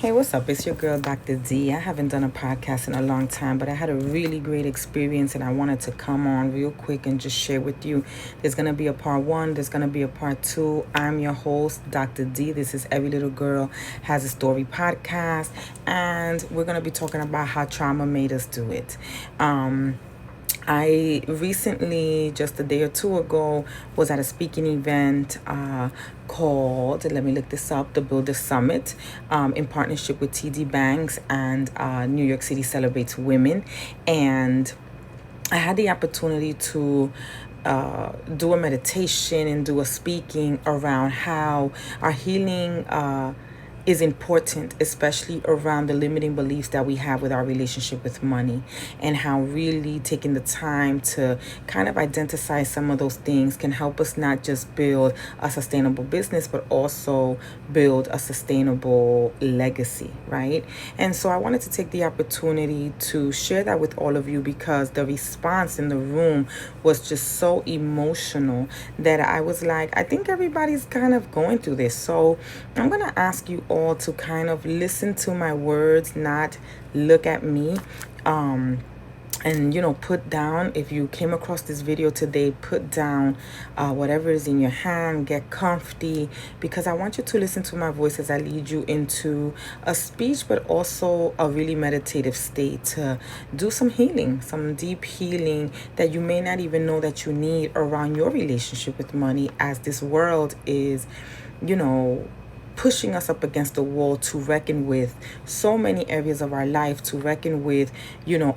Hey, what's up? It's your girl, Dr. D. I haven't done a podcast in a long time, but I had a really great experience and I wanted to come on real quick and just share with you. There's going to be a part one, there's going to be a part two. I'm your host, Dr. D. This is Every Little Girl Has a Story podcast, and we're going to be talking about how trauma made us do it. I recently, just a day or two ago, was at a speaking event called, let me look this up, the Builder Summit, in partnership with TD Banks and New York City Celebrates Women. And I had the opportunity to do a meditation and do a speaking around how our healing is important, especially around the limiting beliefs that we have with our relationship with money, and how really taking the time to kind of identify some of those things can help us not just build a sustainable business, but also build a sustainable legacy, right? And so I wanted to take the opportunity to share that with all of you because the response in the room was just so emotional that I was like, I think everybody's kind of going through this. So I'm going to ask you all to kind of listen to my words, not look at me. And put down, if you came across this video today, put down whatever is in your hand, get comfy, because I want you to listen to my voice as I lead you into a speech, but also a really meditative state to do some healing, some deep healing that you may not even know that you need around your relationship with money, as this world is, pushing us up against the wall to reckon with so many areas of our life, to reckon with,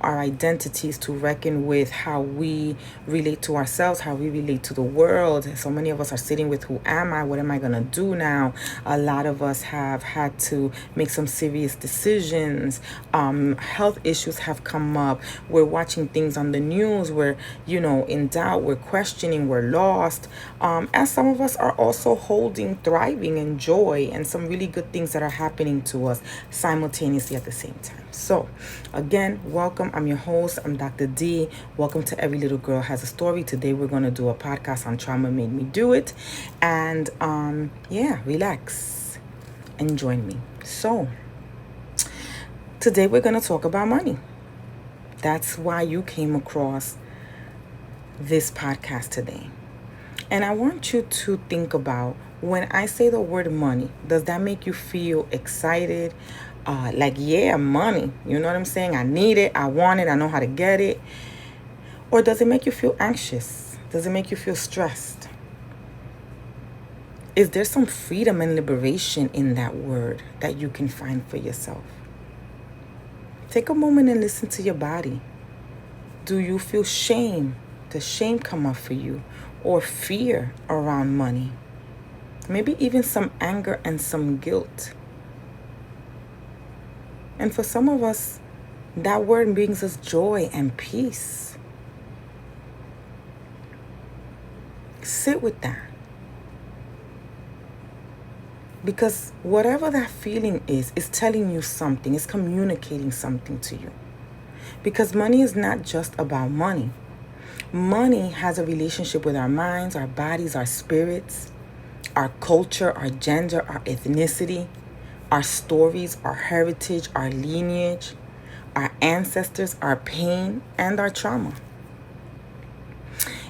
our identities, to reckon with how we relate to ourselves, how we relate to the world. So many of us are sitting with, who am I? What am I going to do now? A lot of us have had to make some serious decisions. Health issues have come up. We're watching things on the news. We're, in doubt. We're questioning. We're lost. And some of us are also holding, thriving, and joy, and some really good things that are happening to us simultaneously at the same time. So again, welcome. I'm your host. I'm Dr. D. Welcome to Every Little Girl Has a Story. Today we're going to do a podcast on Trauma Made Me Do It. And relax and join me. So today we're going to talk about money. That's why you came across this podcast today. And I want you to think about, when I say the word money, does that make you feel excited? Yeah, money. You know what I'm saying? I need it. I want it. I know how to get it. Or does it make you feel anxious? Does it make you feel stressed? Is there some freedom and liberation in that word that you can find for yourself? Take a moment and listen to your body. Do you feel shame? Does shame come up for you? Or fear around money? Maybe even some anger and some guilt. And for some of us, that word brings us joy and peace. Sit with that. Because whatever that feeling is telling you something, it's communicating something to you. Because money is not just about money. Money has a relationship with our minds, our bodies, our spirits, our culture, our gender, our ethnicity, our stories, our heritage, our lineage, our ancestors, our pain, and our trauma.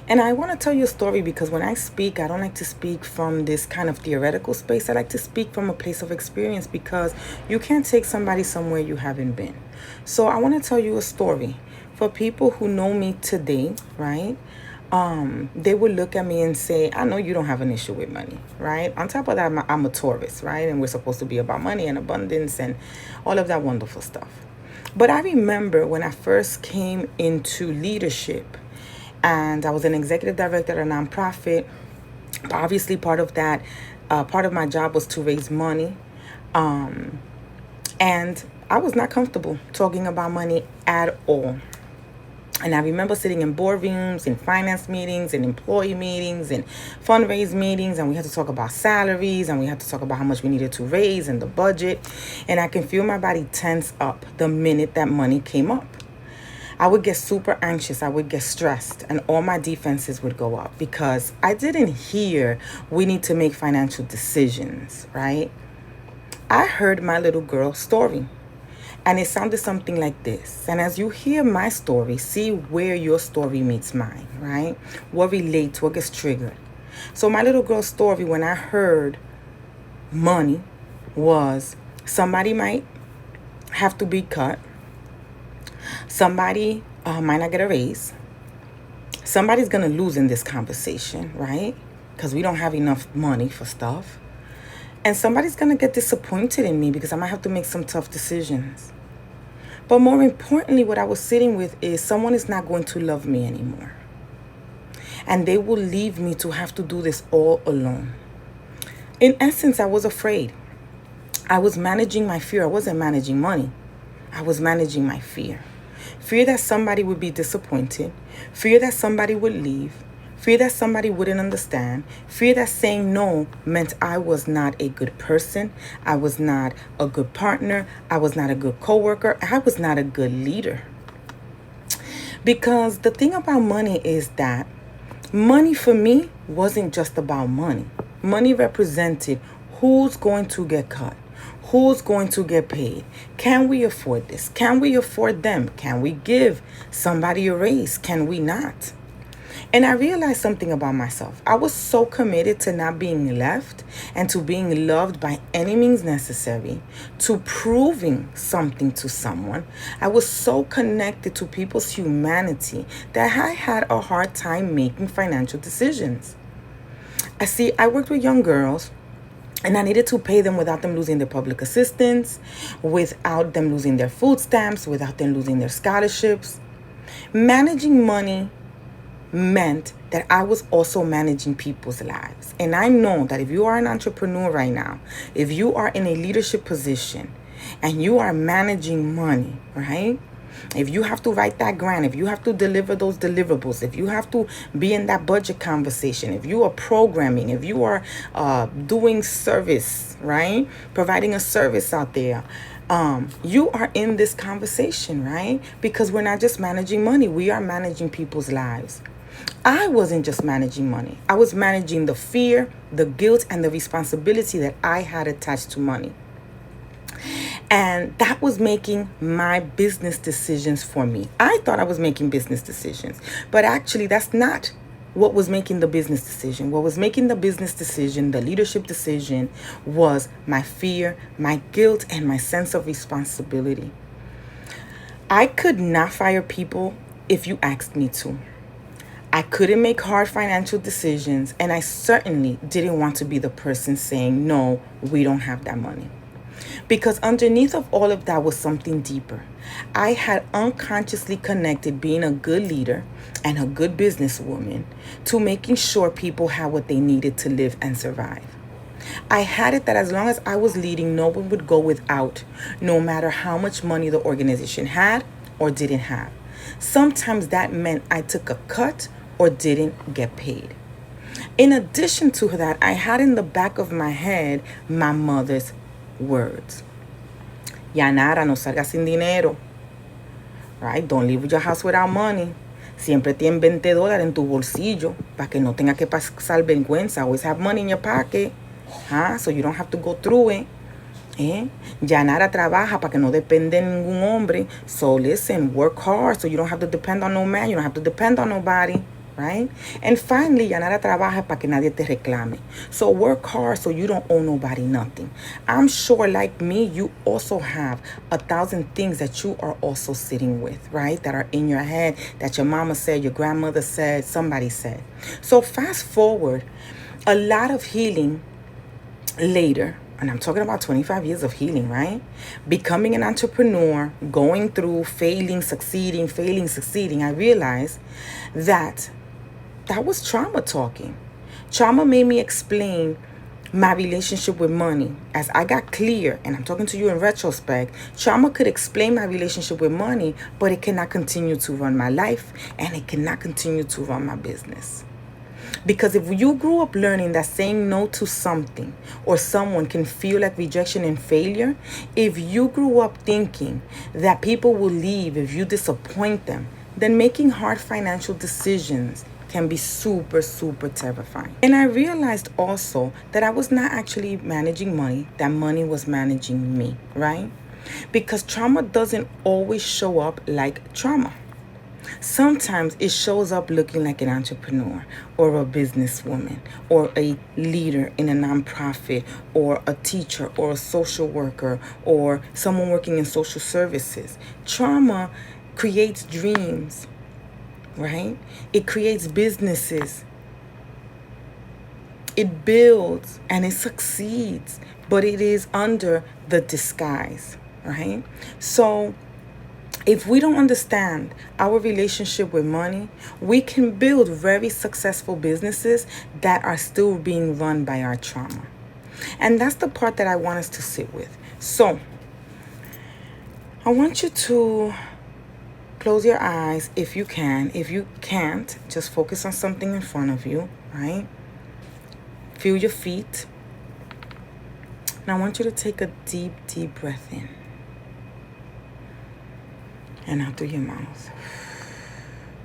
And I want to tell you a story because when I speak, I don't like to speak from this kind of theoretical space. I like to speak from a place of experience, because you can't take somebody somewhere you haven't been. So I want to tell you a story. For people who know me today, right? They would look at me and say, I know you don't have an issue with money, right? On top of that, I'm a Taurus, right? And we're supposed to be about money and abundance and all of that wonderful stuff. But I remember when I first came into leadership, and I was an executive director at a nonprofit. Obviously, part of that, part of my job was to raise money. And I was not comfortable talking about money at all. And I remember sitting in boardrooms, in finance meetings, in employee meetings, in fundraise meetings, and we had to talk about salaries, and we had to talk about how much we needed to raise and the budget. And I can feel my body tense up the minute that money came up. I would get super anxious. I would get stressed, and all my defenses would go up because I didn't hear we need to make financial decisions, right? I heard my little girl's story. And it sounded something like this. And as you hear my story, see where your story meets mine, right? What relates, what gets triggered. So my little girl's story, when I heard money, was somebody might have to be cut. Somebody might not get a raise. Somebody's going to lose in this conversation, right? Because we don't have enough money for stuff. And somebody's going to get disappointed in me because I might have to make some tough decisions. But more importantly, what I was sitting with is someone is not going to love me anymore. And they will leave me to have to do this all alone. In essence, I was afraid. I was managing my fear. I wasn't managing money. I was managing my fear. Fear that somebody would be disappointed. Fear that somebody would leave. Fear that somebody wouldn't understand. Fear that saying no meant I was not a good person. I was not a good partner. I was not a good coworker. I was not a good leader. Because the thing about money is that money for me wasn't just about money. Money represented who's going to get cut. Who's going to get paid? Can we afford this? Can we afford them? Can we give somebody a raise? Can we not? And I realized something about myself. I was so committed to not being left and to being loved by any means necessary, to proving something to someone. I was so connected to people's humanity that I had a hard time making financial decisions. I worked with young girls, and I needed to pay them without them losing their public assistance, without them losing their food stamps, without them losing their scholarships. Managing money meant that I was also managing people's lives. And I know that if you are an entrepreneur right now, if you are in a leadership position and you are managing money, right? If you have to write that grant, if you have to deliver those deliverables, if you have to be in that budget conversation, if you are programming, if you are doing service, right? Providing a service out there, you are in this conversation, right? Because we're not just managing money, we are managing people's lives. I wasn't just managing money. I was managing the fear, the guilt, and the responsibility that I had attached to money. And that was making my business decisions for me. I thought I was making business decisions, but actually that's not what was making the business decision. What was making the business decision, the leadership decision, was my fear, my guilt, and my sense of responsibility. I could not fire people if you asked me to. I couldn't make hard financial decisions, and I certainly didn't want to be the person saying, no, we don't have that money. Because underneath of all of that was something deeper. I had unconsciously connected being a good leader and a good businesswoman to making sure people had what they needed to live and survive. I had it that as long as I was leading, no one would go without, no matter how much money the organization had or didn't have. Sometimes that meant I took a cut or didn't get paid. In addition to that, I had in the back of my head my mother's words. Yanara, no salgas sin dinero. Right? Don't leave your house without money. Siempre tienes $20 en tu bolsillo para que no tenga que pasar vergüenza. Always have money in your pocket. So you don't have to go through it. Yanara trabaja para que no depende de ningún hombre. So listen, work hard so you don't have to depend on no man. You don't have to depend on nobody. Right? And finally, Yanara trabaja para que nadie te reclame. So work hard so you don't owe nobody nothing. I'm sure, like me, you also have 1,000 things that you are also sitting with, right? That are in your head, that your mama said, your grandmother said, somebody said. So fast forward, a lot of healing later, and I'm talking about 25 years of healing, right? Becoming an entrepreneur, going through, failing, succeeding, I realized that was trauma talking. Trauma made me explain my relationship with money. As I got clear, and I'm talking to you in retrospect, trauma could explain my relationship with money, but it cannot continue to run my life, and it cannot continue to run my business. Because if you grew up learning that saying no to something or someone can feel like rejection and failure, if you grew up thinking that people will leave if you disappoint them, then making hard financial decisions can be super, super terrifying. And I realized also that I was not actually managing money, that money was managing me, right? Because trauma doesn't always show up like trauma. Sometimes it shows up looking like an entrepreneur or a businesswoman or a leader in a nonprofit or a teacher or a social worker or someone working in social services. Trauma creates dreams, right? It creates businesses. It builds and it succeeds, but it is under the disguise, right? So if we don't understand our relationship with money, we can build very successful businesses that are still being run by our trauma. And that's the part that I want us to sit with. So I want you to close your eyes if you can. If you can't, just focus on something in front of you, right? Feel your feet. And I want you to take a deep, deep breath in. And out through your mouth.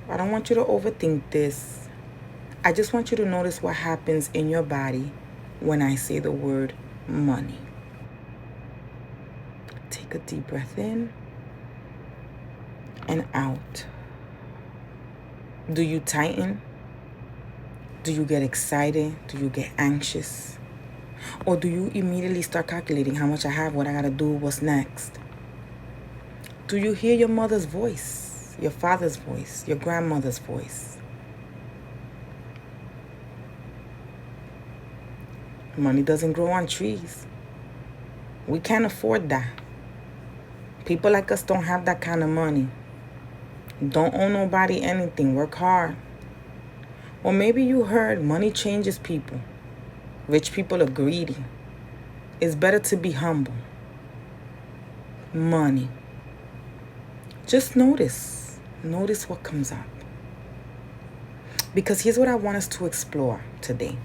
I don't want you to overthink this. I just want you to notice what happens in your body when I say the word money. Take a deep breath in and out. Do you tighten? Do you get excited? Do you get anxious? Or do you immediately start calculating how much I have, what I gotta do, what's next? Do you hear your mother's voice, your father's voice, your grandmother's voice? Money doesn't grow on trees. We can't afford that. People like us don't have that kind of money. Don't owe nobody anything. Work hard. Or maybe you heard money changes people. Rich people are greedy. It's better to be humble. Money. Just notice. Notice what comes up. Because here's what I want us to explore today.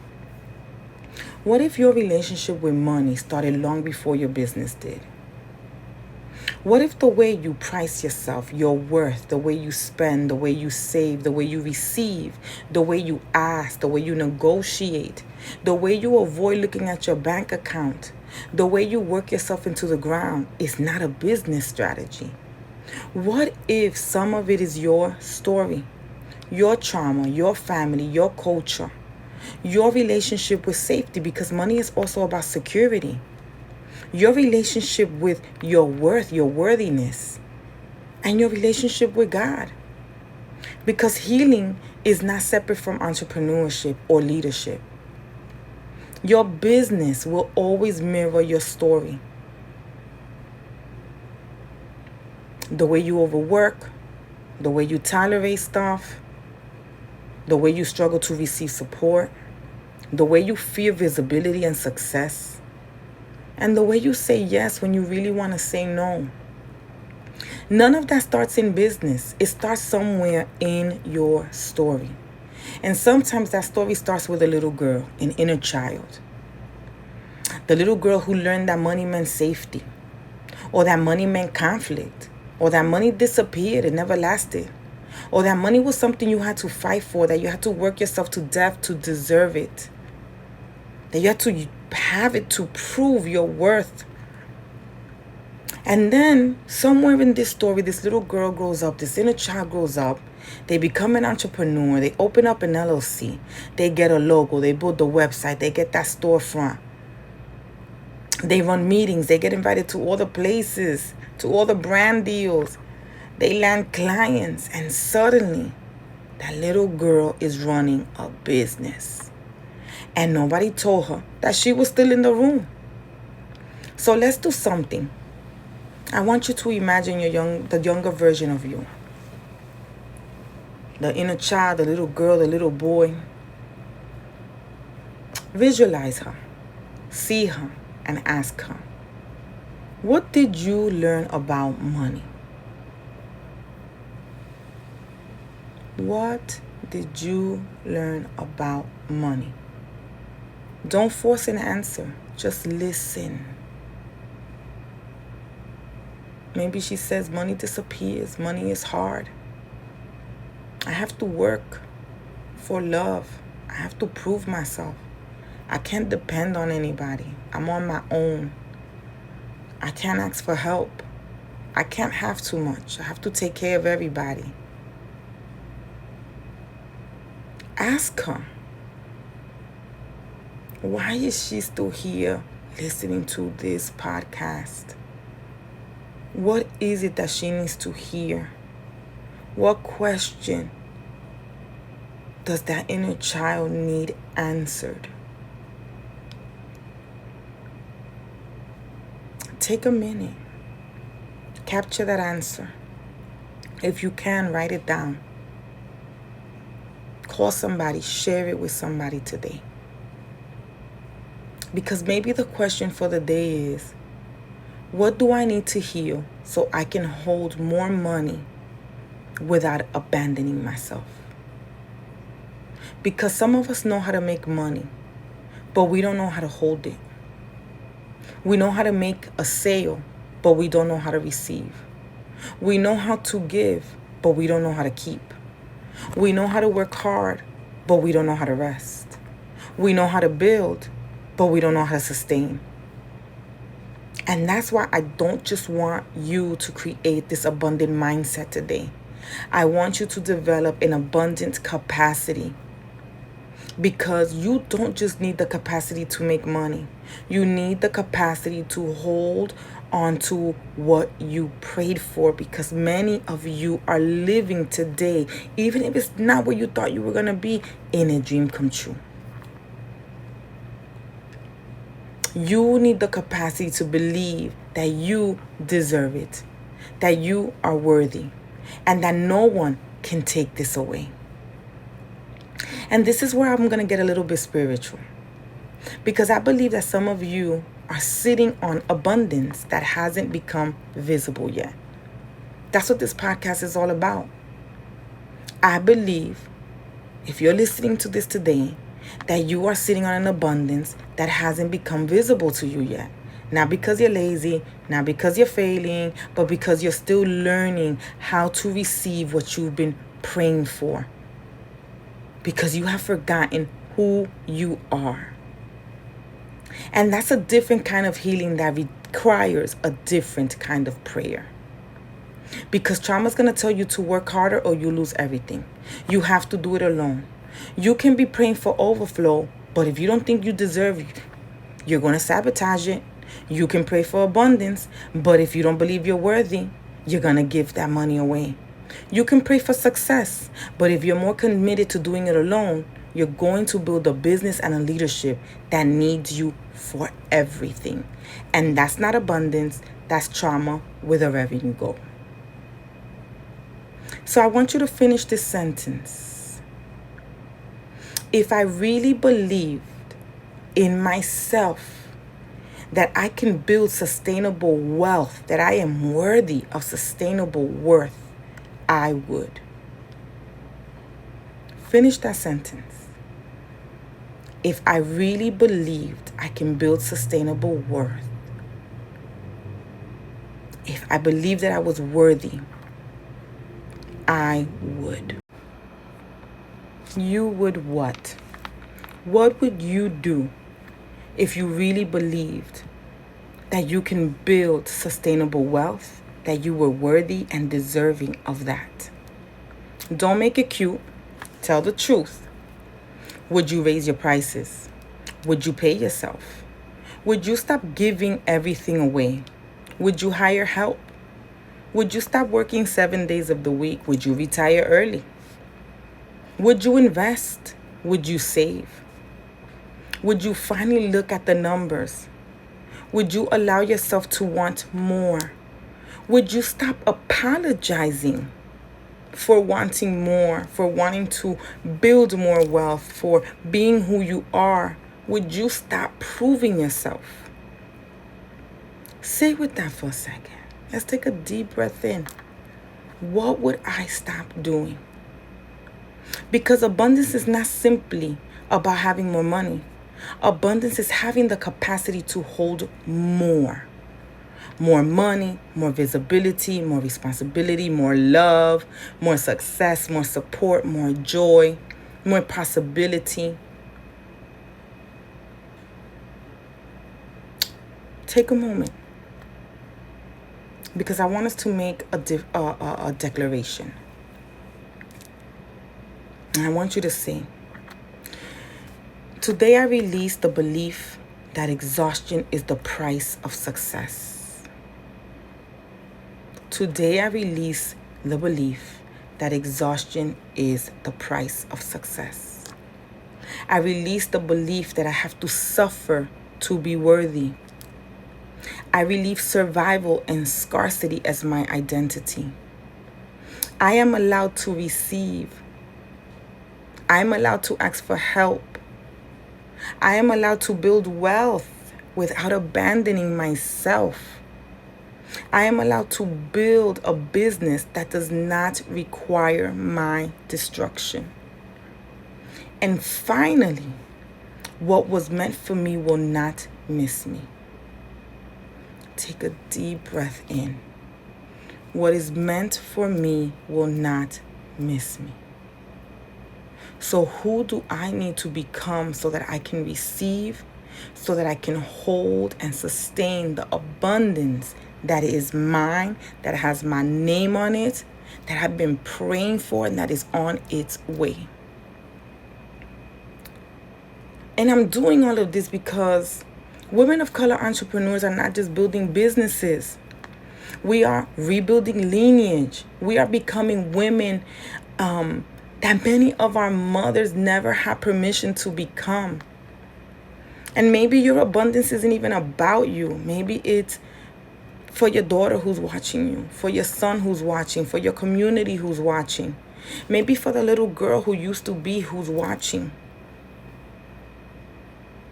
What if your relationship with money started long before your business did? What if the way you price yourself, your worth, the way you spend, the way you save, the way you receive, the way you ask, the way you negotiate, the way you avoid looking at your bank account, the way you work yourself into the ground is not a business strategy? What if some of it is your story, your trauma, your family, your culture, your relationship with safety, because money is also about security, your relationship with your worth, your worthiness, and your relationship with God? Because healing is not separate from entrepreneurship or leadership. Your business will always mirror your story. The way you overwork, the way you tolerate stuff, the way you struggle to receive support, the way you fear visibility and success, and the way you say yes when you really want to say no. None of that starts in business. It starts somewhere in your story. And sometimes that story starts with a little girl, an inner child. The little girl who learned that money meant safety, or that money meant conflict, or that money disappeared and never lasted, or that money was something you had to fight for, that you had to work yourself to death to deserve it, that you had to have it to prove your worth. And then somewhere in this story, this little girl grows up, this inner child grows up, they become an entrepreneur, they open up an LLC, they get a logo, they build the website, they get that storefront, they run meetings, they get invited to all the places, to all the brand deals, they land clients, and suddenly that little girl is running a business. And nobody told her that she was still in the room. So let's do something. I want you to imagine the younger version of you. The inner child, the little girl, the little boy. Visualize her. See her and ask her, what did you learn about money? What did you learn about money? Don't force an answer. Just listen. Maybe she says money disappears. Money is hard. I have to work for love. I have to prove myself. I can't depend on anybody. I'm on my own. I can't ask for help. I can't have too much. I have to take care of everybody. Ask her, why is she still here listening to this podcast? What is it that she needs to hear? What question does that inner child need answered? Take a minute. Capture that answer. If you can, write it down. Call somebody, share it with somebody today. Because maybe the question for the day is, what do I need to heal so I can hold more money without abandoning myself? Because some of us know how to make money, but we don't know how to hold it. We know how to make a sale, but we don't know how to receive. We know how to give, but we don't know how to keep. We know how to work hard, but we don't know how to rest. We know how to build, but we don't know how to sustain. And that's why I don't just want you to create this abundant mindset today. I want you to develop an abundant capacity. Because you don't just need the capacity to make money. You need the capacity to hold on to what you prayed for. Because many of you are living today, even if it's not where you thought you were going to be, in a dream come true. You need the capacity to believe that you deserve it, that you are worthy, and that no one can take this away. And this is where I'm going to get a little bit spiritual. Because I believe that some of you are sitting on abundance that hasn't become visible yet. That's what this podcast is all about. I believe, if you're listening to this today, that you are sitting on an abundance that hasn't become visible to you yet. Not because you're lazy, not because you're failing, but because you're still learning how to receive what you've been praying for. Because you have forgotten who you are. And that's a different kind of healing that requires a different kind of prayer. Because trauma is going to tell you to work harder or you lose everything. You have to do it alone. You can be praying for overflow, but if you don't think you deserve it, you're going to sabotage it. You can pray for abundance, but if you don't believe you're worthy, you're going to give that money away. You can pray for success, but if you're more committed to doing it alone, you're going to build a business and a leadership that needs you for everything. And that's not abundance, that's trauma with a revenue goal. So I want you to finish this sentence. If I really believed in myself that I can build sustainable wealth, that I am worthy of sustainable worth, I would. Finish that sentence. If I really believed I can build sustainable worth, if I believed that I was worthy, I would. You would what? What would you do if you really believed that you can build sustainable wealth, that you were worthy and deserving of that? Don't make it cute. Tell the truth. Would you raise your prices? Would you pay yourself? Would you stop giving everything away? Would you hire help? Would you stop working 7 days of the week? Would you retire early? Would you invest? Would you save? Would you finally look at the numbers? Would you allow yourself to want more? Would you stop apologizing for wanting more, for wanting to build more wealth, for being who you are? Would you stop proving yourself? Sit with that for a second. Let's take a deep breath in. What would I stop doing? Because abundance is not simply about having more money. Abundance is having the capacity to hold more. More money, more visibility, more responsibility, more love, more success, more support, more joy. more possibility. Take a moment, because I want us to make a declaration. And I want you to say, today I release the belief that exhaustion is the price of success. Today I release the belief that exhaustion is the price of success. I release the belief that I have to suffer to be worthy. I release survival and scarcity as my identity. I am allowed to receive. I am allowed to ask for help. I am allowed to build wealth without abandoning myself. I am allowed to build a business that does not require my destruction. And finally, what was meant for me will not miss me. Take a deep breath in. What is meant for me will not miss me. So who do I need to become so that I can receive, so that I can hold and sustain the abundance that is mine, that has my name on it, that I've been praying for, and that is on its way? And I'm doing all of this because women of color entrepreneurs are not just building businesses. We are rebuilding lineage. We are becoming women that many of our mothers never had permission to become. And maybe your abundance isn't even about you. Maybe it's for your daughter who's watching you, for your son who's watching, for your community who's watching. Maybe for the little girl who used to be who's watching.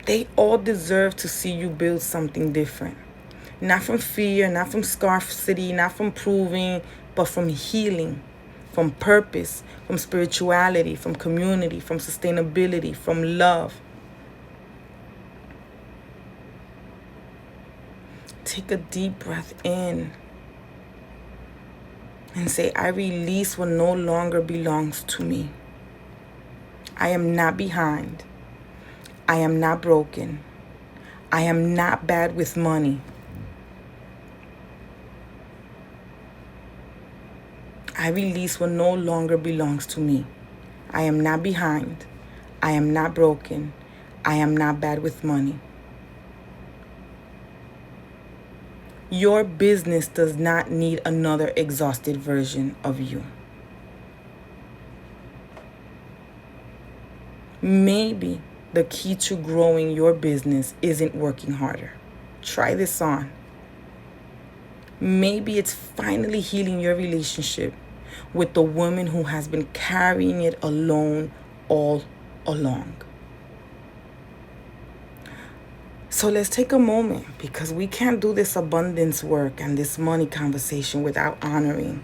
They all deserve to see you build something different. Not from fear, not from scarcity, not from proving, but from healing, from purpose, from spirituality, from community, from sustainability, from love. Take a deep breath in and say, I release what no longer belongs to me. I am not behind. I am not broken. I am not bad with money. I release what no longer belongs to me. I am not behind. I am not broken. I am not bad with money. Your business does not need another exhausted version of you. Maybe the key to growing your business isn't working harder. Try this on. Maybe it's finally healing your relationship with the woman who has been carrying it alone all along. So let's take a moment, because we can't do this abundance work and this money conversation without honoring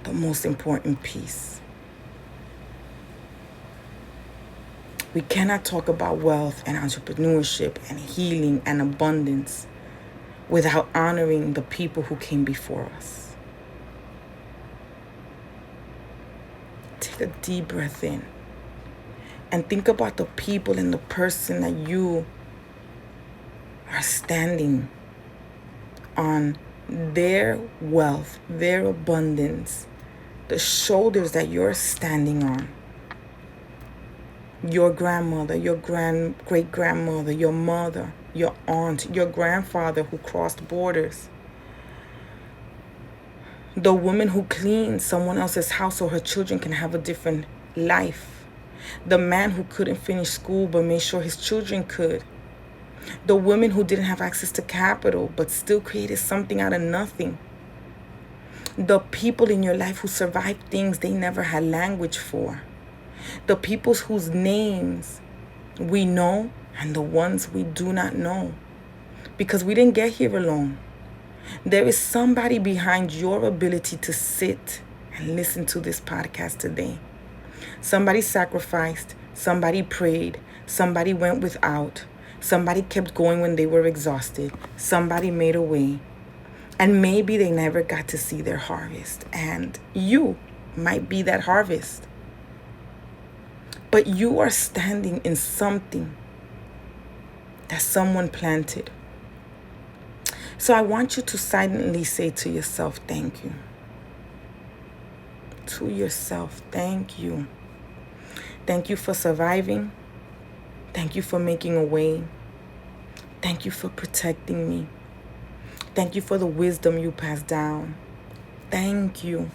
the most important piece. We cannot talk about wealth and entrepreneurship and healing and abundance without honoring the people who came before us. Take a deep breath in and think about the people and the person that you are standing on, their wealth, their abundance, the shoulders that you're standing on. Your grandmother, your great-grandmother, your mother, your aunt, your grandfather who crossed borders. The woman who cleaned someone else's house so her children can have a different life. The man who couldn't finish school but made sure his children could. The women who didn't have access to capital but still created something out of nothing. The people in your life who survived things they never had language for. The people whose names we know and the ones we do not know. Because we didn't get here alone. There is somebody behind your ability to sit and listen to this podcast today. Somebody sacrificed, somebody prayed, somebody went without, somebody kept going when they were exhausted, somebody made a way. And maybe they never got to see their harvest, and you might be that harvest. But you are standing in something that someone planted. So I want you to silently say to yourself, thank you. To yourself, thank you. Thank you for surviving. Thank you for making a way. Thank you for protecting me. Thank you for the wisdom you passed down. Thank you.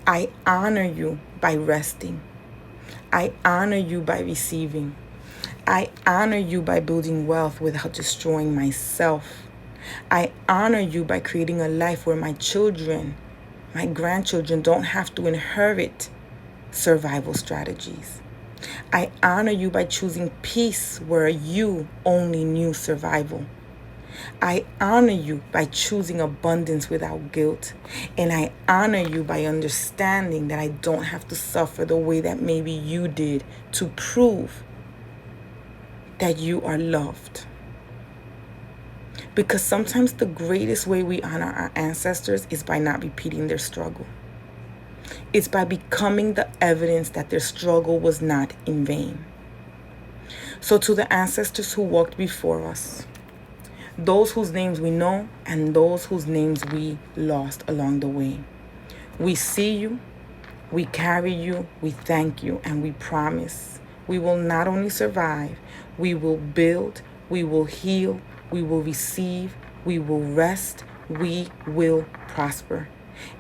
I honor you by resting. I honor you by receiving. I honor you by building wealth without destroying myself. I honor you by creating a life where my children, my grandchildren don't have to inherit survival strategies. I honor you by choosing peace where you only knew survival. I honor you by choosing abundance without guilt. And I honor you by understanding that I don't have to suffer the way that maybe you did to prove that you are loved. Because sometimes the greatest way we honor our ancestors is by not repeating their struggle. It's by becoming the evidence that their struggle was not in vain. So to the ancestors who walked before us, those whose names we know and those whose names we lost along the way, we see you, we carry you, we thank you, and we promise we will not only survive, we will build, we will heal, we will receive, we will rest, we will prosper.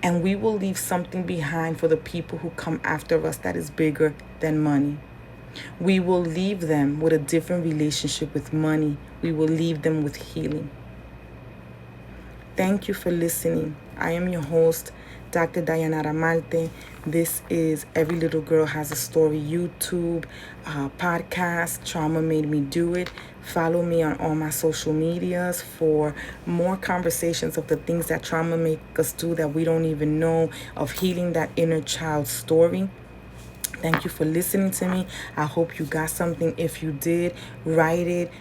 And we will leave something behind for the people who come after us that is bigger than money. We will leave them with a different relationship with money. We will leave them with healing. Thank you for listening. I am your host, Dr. Dayanara Malte. This is Every Little Girl Has a Story YouTube podcast. Trauma Made Me Do It. Follow me on all my social medias for more conversations of the things that trauma make us do that we don't even know, of healing that inner child story. Thank you for listening to me. I hope you got something. If you did, write it.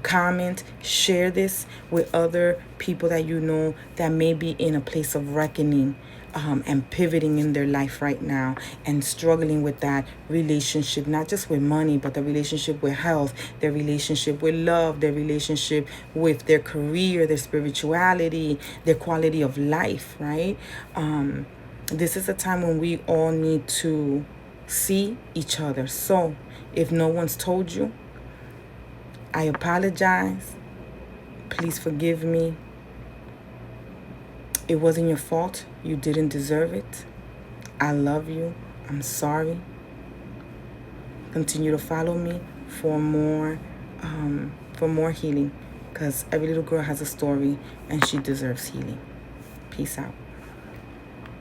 Comment, share this with other people that you know that may be in a place of reckoning and pivoting in their life right now and struggling with that relationship, not just with money, but the relationship with health, their relationship with love, their relationship with their career, their spirituality, their quality of life, right? This is a time when we all need to see each other. So if no one's told you, I apologize. Please forgive me. It wasn't your fault. You didn't deserve it. I love you. I'm sorry. Continue to follow me for more healing, because every little girl has a story and she deserves healing. Peace out.